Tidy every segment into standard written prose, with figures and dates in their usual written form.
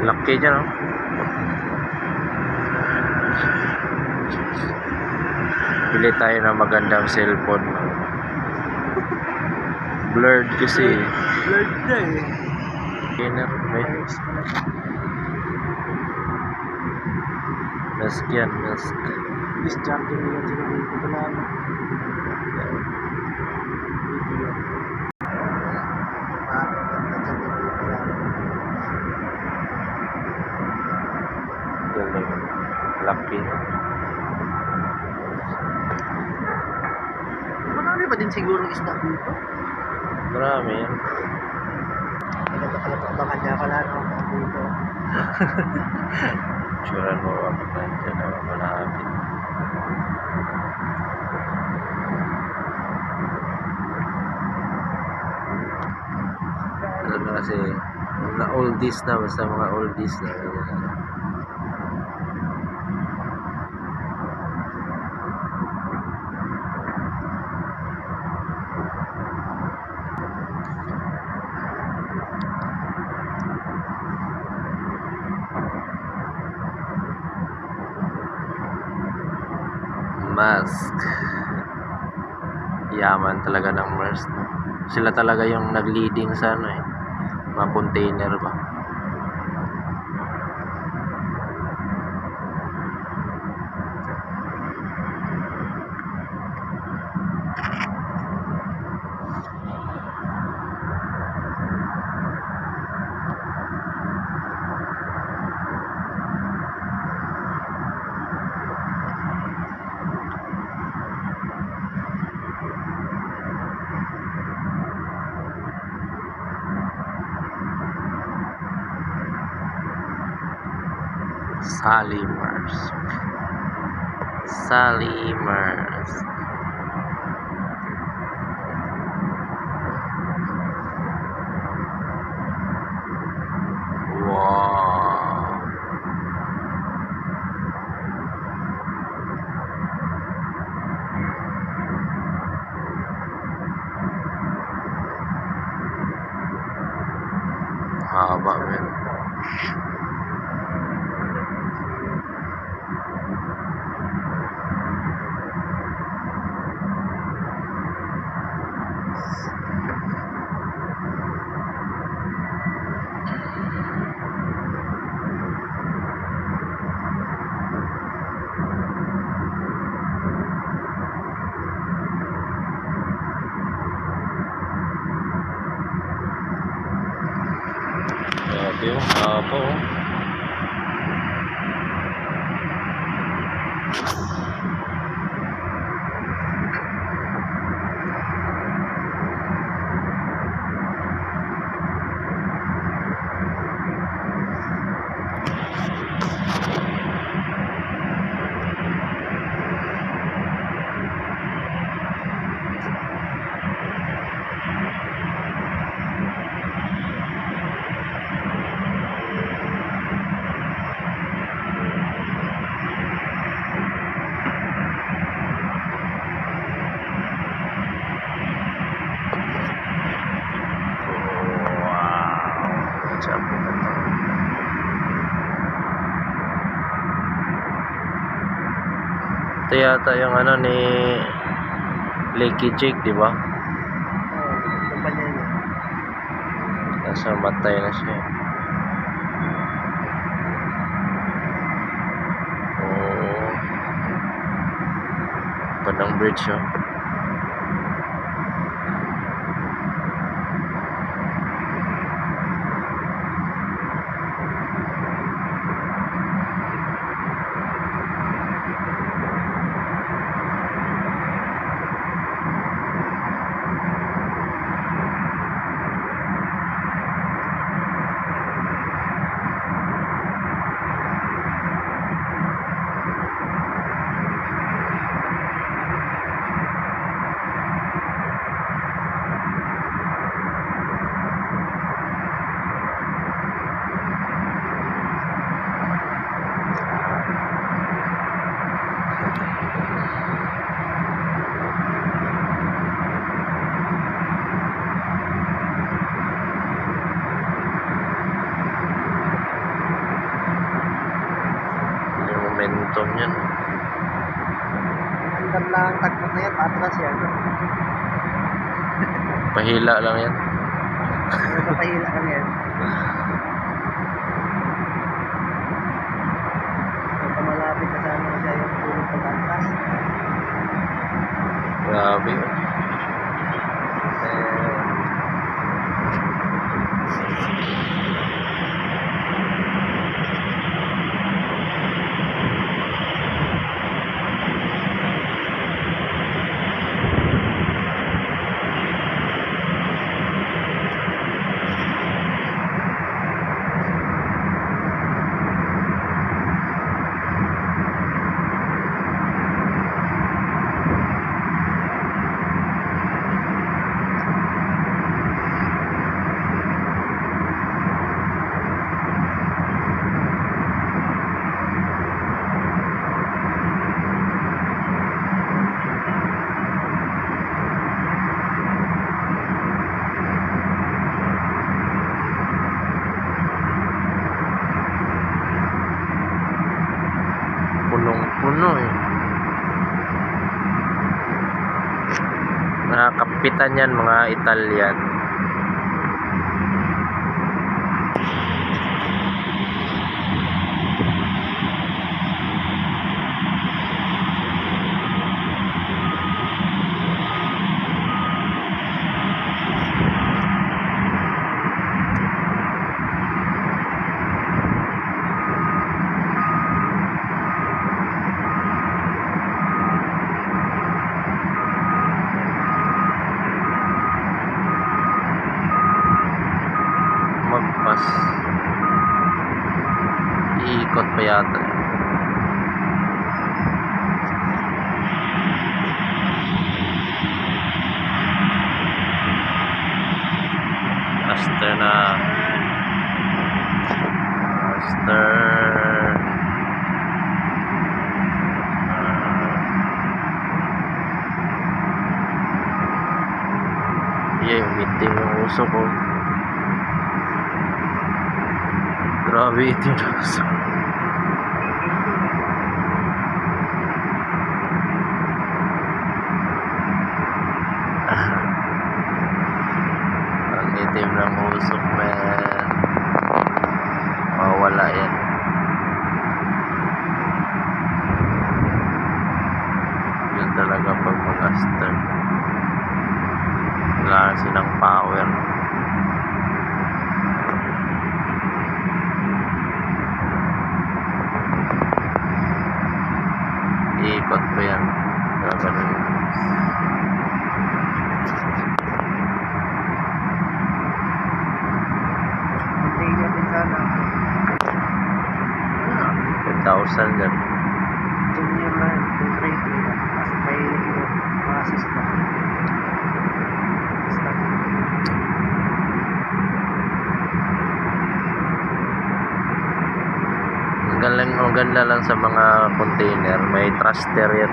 Laki dyan, no? Bili tayo ng magandang cellphone. Blurred kasi. Blurred na eh. Inner, mask yan, mask. Discharging nila sila dito ko lang. Video. Galing. Laki. Marami pa din siguro isda dito. Marami yan. Nagkakalapabangan niya pala no, dito. Suran mo ako nandiyan na malapit. Ano kasi, mga oldies na, basta mga oldies na. Mask. Yaman talaga ng Maersk. Sila talaga yung nag-leading sa ano eh. Mga container ba. Sally Maersk. Sally Maersk. Wow. Haba men. Grabe yung haba oh. Ito yata yung ano ni Leaky Jake, di ba? Kumpanya niya. Nasa matay na siya. Oh. Panang bridge oh. Papahila lang yan. Nagpapahila kami yan. Ito malapit na sana siya yung tulog pagkantas. Grabe. Punong-puno eh. Mga kapitan yan, mga Italian. Magpas. Iikot pa yata. Master na. Master. Meeting yung uso ko. Grabe ito yung uso. Ang itim ng usok, man. Mawala yan. Yun talaga pag mag-aster. Wala silang power. Iikot ko yan. Ganun. Container din sana. 10,000 yan. Junior na yun. 230 na. Kasi may mga assist na. Ang ganda lang sa mga container, may thruster yan.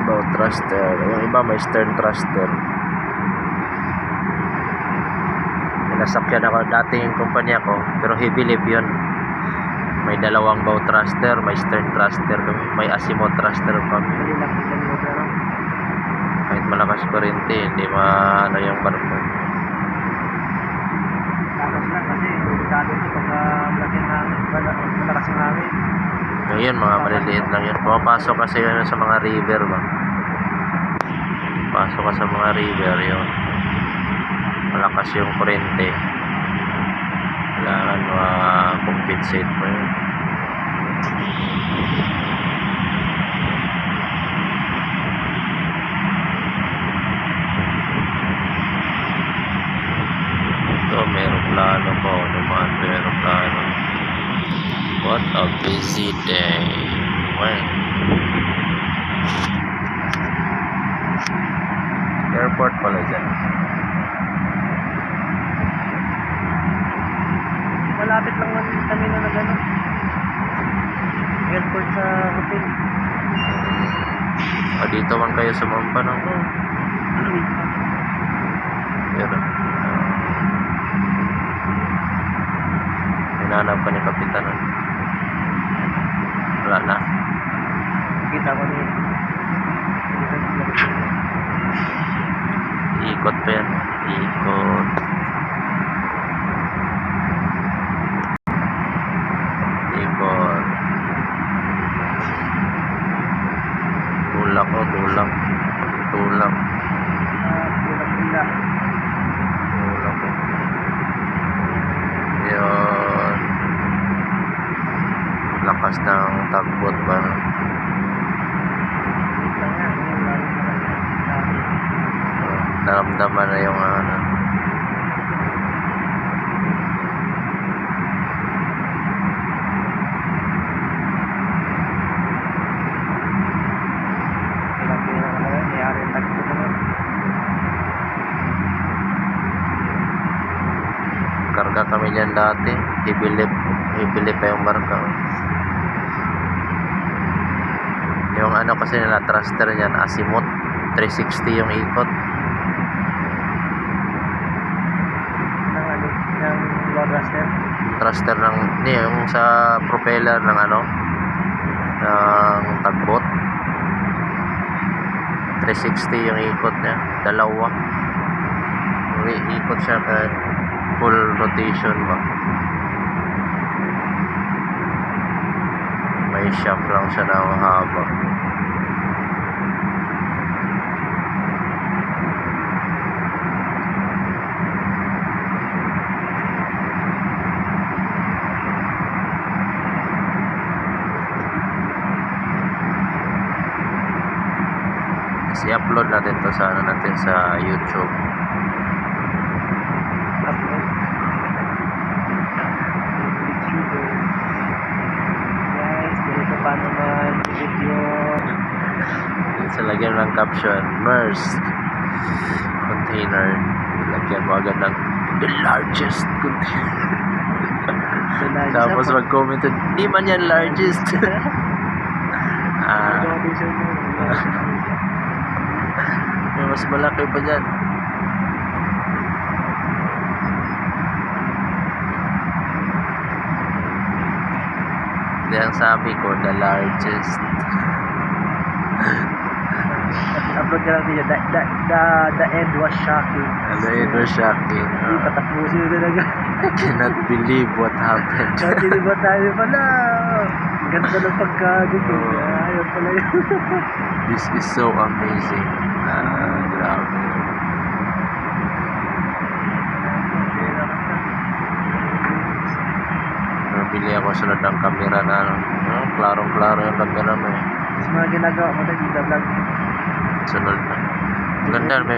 Bow thruster. Yung iba may stern thruster. Nasakyan ako dati yung kumpanya ko, pero heavy lift yun. May dalawang bow thruster, may stern thruster, may azimuth thruster pa. Mali lang yung pero Kahit malakas kuryente, hindi maano yung barko. tapos lang kasi delikado ito pagka malakas yung hangin. Ngayon, mga maliliit lang yun. Pumapasok kasi yun sa mga river ba. Pasok ka sa mga river yun. Malakas yung kuryente. Kailangan ma-compensate mo yun. Ito, meron plano ko. Naman, meron plano. What a busy day. Well, airport pala dyan. Malapit lang man kami na nag-ano. Airport sa hotel. Dito man kayo sumampa ng pero hinanap ka ni Kapitan nun. Wala na. Kita ko niya. ikot pa yan. Ikot. Ikot. Tulak o, tulak. Tulak. Pila-pila. Tulak o. Yun. Lakas ng tagbot ba? Naramdaman na yung ano. Karga kami dyan dati. Ibilip pa yung barka. Yung ano kasi nila, thruster niyan, azimuth 360 yung ikot. Ng low thruster. Thruster ng, hindi, yung sa propeller ng ano, ng tagbot. 360 yung ikot niya, dalawa. Ikot siya kahit full rotation ba. May shaft lang siya na mahaba. I-upload natin to sa ano natin sa YouTube. Guys, dito pa naman video. Sa lagyan ng caption, MERS container. Lagyan mo agad ng the largest container. Tapos mag-comment, hindi man yan largest. May mas malaki pa dyan. Hindi, ang sabi ko, the largest. Upload ka lang video. The end was shocking. The end was shocking. Hindi, patapusin na talaga. I cannot believe what happened. Hindi ba tayo pala? Ganda ng pagkagulo. Ayun pala yun. This is so amazing. Grabe. Nabili ako sunod ng camera na ano. Klarong-klaro yung camera mo eh. Sa mga ginagawa mo na dito vlog. Sunod na.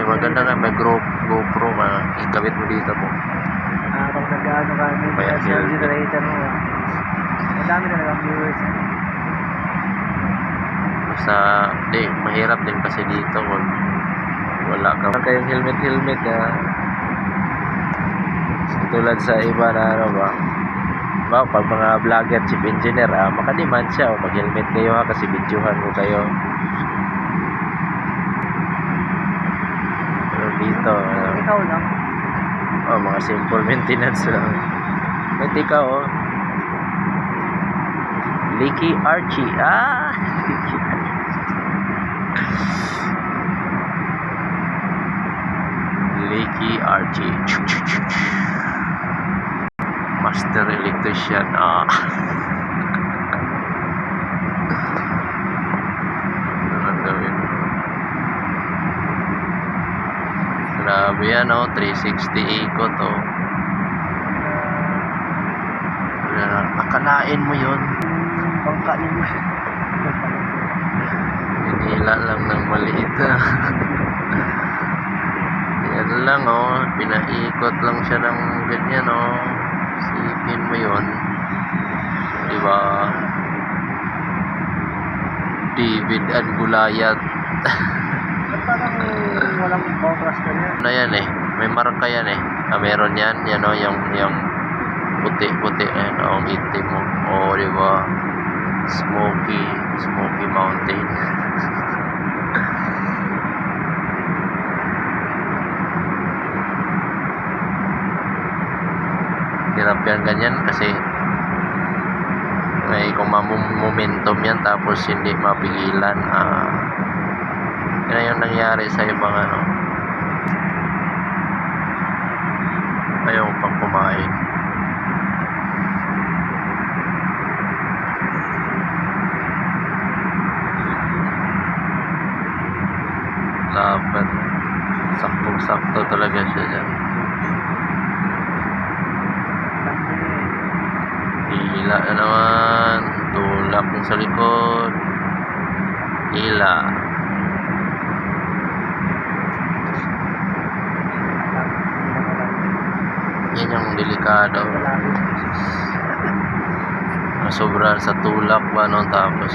Maganda nga, may GoPro ka. Ikabit mo dito po. Pag nag-ano ka, may Kaya personal generator mo. Madami na lang viewers. Basta, mahirap din kasi dito. Wala ka kayong helmet tulad sa iba na ano ba. Pag mga vlogger, chief engineer, makademand siya. Mag-helmet kayo kasi videohan mo kayo. Pero dito, Ikaw lang. mga simple maintenance lang. At ikaw, Leaky Archie. Leaky Archie. Leaky Archie. Master electrician. Ano gawin? Grabe yan, 360 ikot, akalain mo yun. Pangkain mo. Hinila lang ng maliit. Yan lang, pinaikot lang siya ng ganyan, Sipin mo yun. Diba? David and Goliath. Parang walang contrast na yan. Ano yan may marka yan meron yan, yung puti-puti ang itim mo. Diba? Smoky Mountain. Hirap yan ganyan kasi may momentum yan tapos hindi mapigilan. Yan yung nangyari sa ibang Ayaw mo pang kumain. Dapat saktong-sakto talaga siya dyan. Hila na naman. Tulak yung sa likod. Hila. Yan yung delikado. Sobra sa tulak ba no? Tapos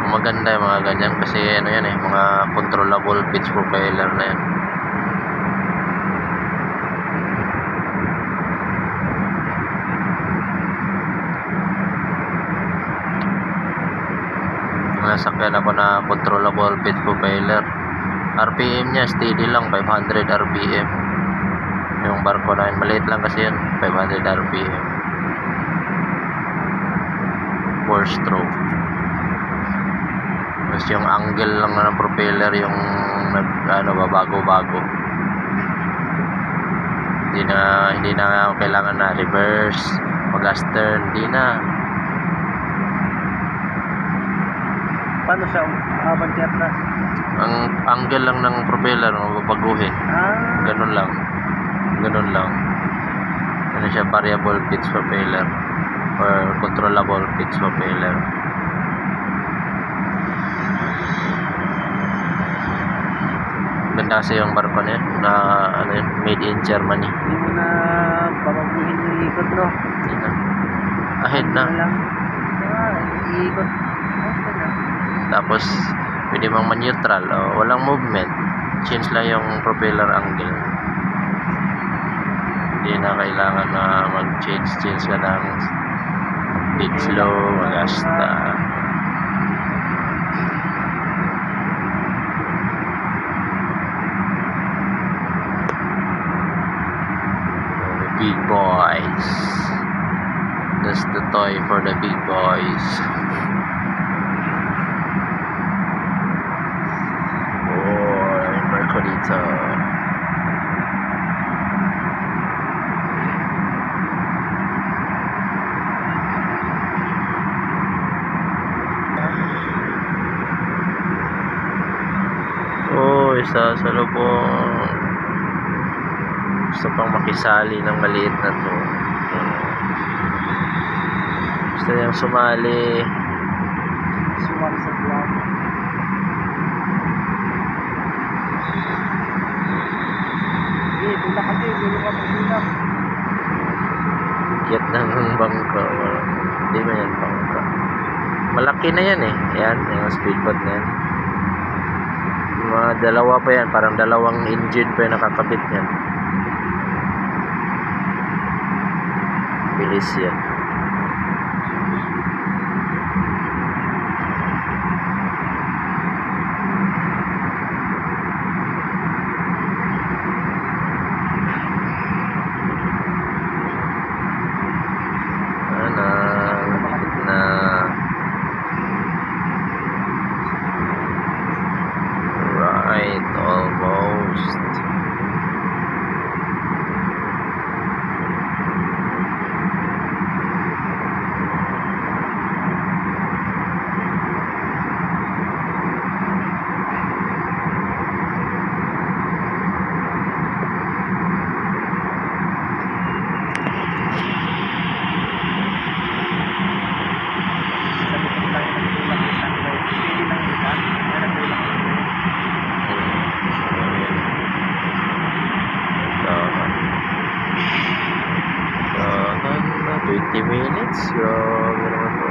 maganda yung mga ganyan kasi ano yan eh, mga controllable pitch propeller na yan. Nasakyan ako na controllable pitch propeller. RPM niya steady lang 500 RPM. Yung barko na yun, maliit lang kasi yun, 500 RPM. 4 stroke. Tapos yung angle lang ng propeller yung bago-bago. Hindi na kailangan na reverse, mag-astern, hindi na. Paano siya abanti atras? Ang angle lang ng propeller babaguhin. Ganun lang. Ano siya, variable pitch propeller or controllable pitch propeller. Ganda kasi yung barko na yun, na ano yun, made in Germany. Hindi mo na babaguhin yung ikot, no? Hindi na. Ahead na. Iikot. Tapos pwede mong man-neutral o walang movement. Change lang yung propeller angle. Hindi na kailangan na mag-change ka ng big slow, mag-asta. Big boys. That's the toy for the big boys. Barko dito. Isa sa lubong. Gusto pang makisali ng maliit na to. Gusto niyang sumali sa vlog. Tulak kasi, tulak ka tulak. Kiyat ng bangka. Hindi ba yan bangka? Malaki na yan eh. Yan, yung speedboat na yan. Mga dalawa pa yan. Parang dalawang engine pa yung nakakabit yan. Bilis yan. Almost. Minutes, grabe naman to.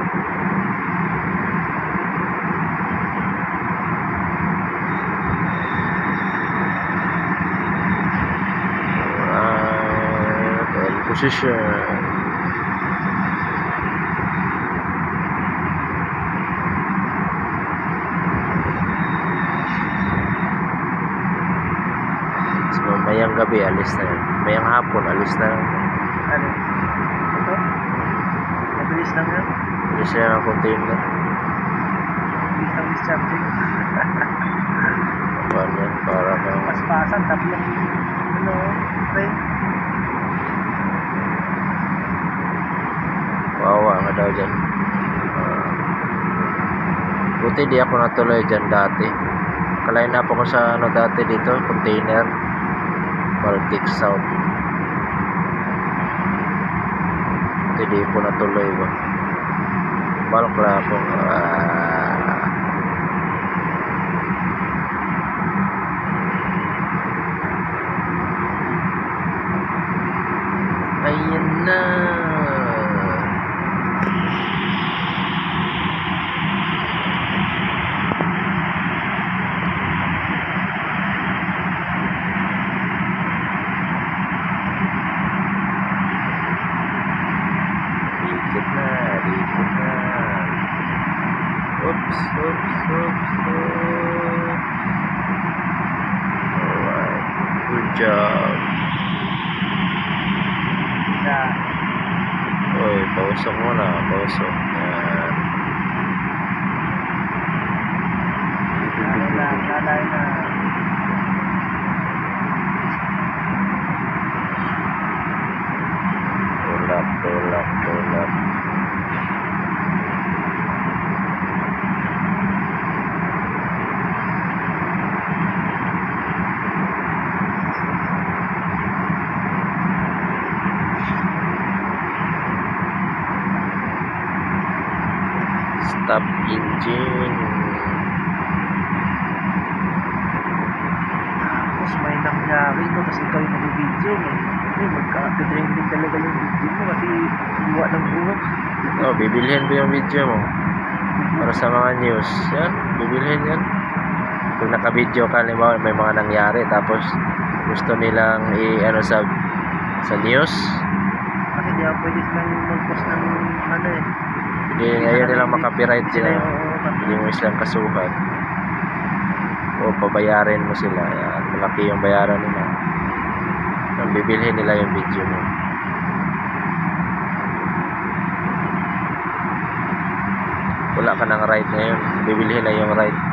Alright, position. So, mayang gabi alis na yun. Mayang hapon alis na yun. Ano? Ito? Bilis lang yan. Bilis yan ang container. Bilis lang discharging. Paano yan? Para kang... Paspasan, tatlong ano, train. Wawa nga daw dyan. Buti di ako natuloy dyan dati. Kalain na po ko sa ano dati dito, container. Baltic South. Buti di po natuloy ba. Balok na ako. Ayan na. Dikit na, dikit na. Oops, oops, oops, oops. Alright, good job. Yeah. Uy, pausok muna, pausok. Yan. Lalay na. Tulak, tulak, tulak. Stop engine. Tapos may nangyari no, kasi ikaw yung nag-video mo. Magka-trending talaga yung video mo kasi buwa ng buhok. Oh, bibilhin ko yung video mo. Para sa mga news. Yan, bibilhin yan. Kung naka-video ka, halimbawa may mga nangyari, tapos gusto nilang i-ano sa news. Kasi di ako pwede silang mag-post ng ano eh. Hindi, ngayon nilang makapiright sila. Oo, Hindi mo silang kasuhan. O pabayarin mo sila. Yan, malaki yung bayaran nila. Yan, bibilhin nila yung video mo. Wala ka ng right ngayon. Bibilhin na yung right.